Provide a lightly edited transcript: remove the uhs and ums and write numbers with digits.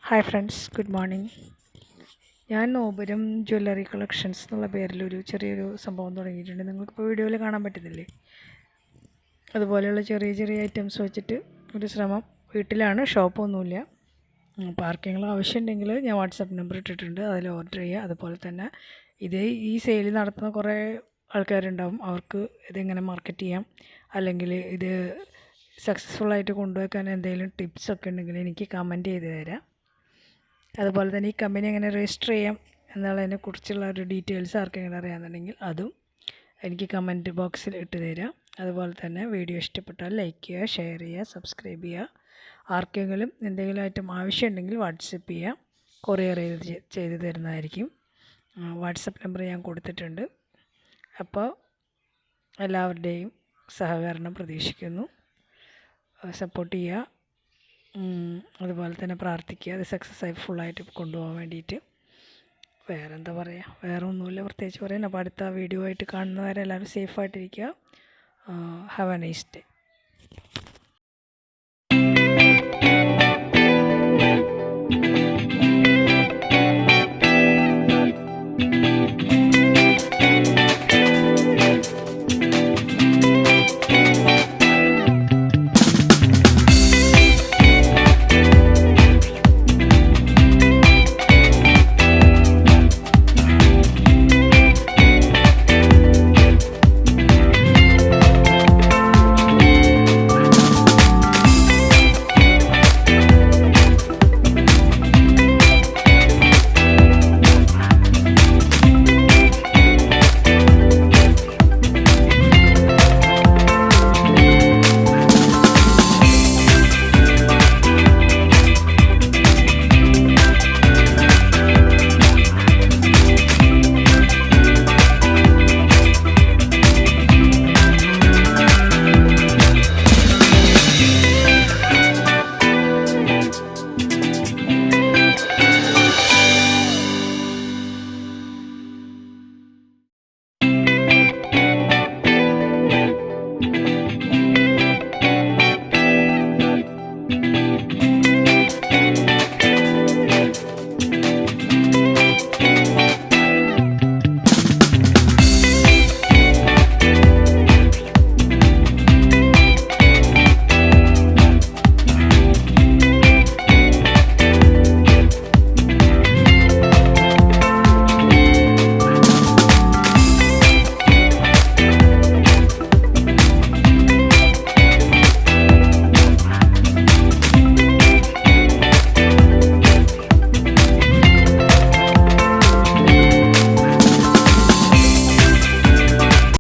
Hi friends, good morning. ഞാൻ നോബുരം jewellery collections എന്നുള്ള പേരിലൊരു ചെറിയൊരു സംഭവം തുടങ്ങിയിട്ടുണ്ട്. നിങ്ങൾക്കിപ്പോൾ വീഡിയോയിൽ കാണാൻ പറ്റുന്നില്ലേ? അതുപോലെയുള്ള ചെറിയ ചെറിയ ഐറ്റംസ് വെച്ചിട്ട് ഒരു ശ്രമം. വീട്ടിലാണ്, ഷോപ്പൊന്നുമില്ല. അപ്പോൾ ആർക്കെങ്കിലും ആവശ്യമുണ്ടെങ്കിൽ ഞാൻ വാട്സാപ്പ് നമ്പർ ഇട്ടിട്ടുണ്ട്, അതിൽ ഓർഡർ ചെയ്യുക. അതുപോലെ തന്നെ ഈ സെയിൽ നടത്തുന്ന കുറേ ആൾക്കാരുണ്ടാവും. അവർക്ക് ഇതെങ്ങനെ മാർക്കറ്റ് ചെയ്യാം, അല്ലെങ്കിൽ ഇത് സക്സസ്ഫുള്ളായിട്ട് കൊണ്ടുവയ്ക്കാൻ എന്തെങ്കിലും ടിപ്സൊക്കെ ഉണ്ടെങ്കിൽ എനിക്ക് കമൻറ്റ് ചെയ്ത് തരാം. അതുപോലെ തന്നെ ഈ കമ്പനി എങ്ങനെ രജിസ്റ്റർ ചെയ്യാം എന്നുള്ളതിനെക്കുറിച്ചുള്ള ഒരു ഡീറ്റെയിൽസ് ആർക്കെങ്കിലും അറിയാമെന്നുണ്ടെങ്കിൽ അതും എനിക്ക് കമൻറ്റ് ബോക്സിൽ ഇട്ട് തരാം. അതുപോലെ തന്നെ വീഡിയോ ഇഷ്ടപ്പെട്ടാൽ ലൈക്ക് ചെയ്യുക, ഷെയർ ചെയ്യുക, സബ്സ്ക്രൈബ് ചെയ്യുക. ആർക്കെങ്കിലും എന്തെങ്കിലും ഐറ്റം ആവശ്യമുണ്ടെങ്കിൽ വാട്സപ്പ് ചെയ്യുക, കൊറിയർ ചെയ്ത് തരുന്നതായിരിക്കും. വാട്സപ്പ് നമ്പർ ഞാൻ കൊടുത്തിട്ടുണ്ട്. അപ്പോൾ എല്ലാവരുടെയും സഹകരണം പ്രതീക്ഷിക്കുന്നു. സപ്പോർട്ട് ചെയ്യുക. അതുപോലെ തന്നെ പ്രാർത്ഥിക്കുക, അത് സക്സസ്സായി ഫുള്ളായിട്ട് കൊണ്ടുപോകാൻ വേണ്ടിയിട്ട്. വേറെന്താ പറയുക, വേറെ ഒന്നുമില്ല പ്രത്യേകിച്ച് പറയാൻ. അപ്പോൾ അടുത്ത വീഡിയോ ആയിട്ട് കാണുന്നവരെ എല്ലാവരും സേഫായിട്ടിരിക്കുക. Have a nice day.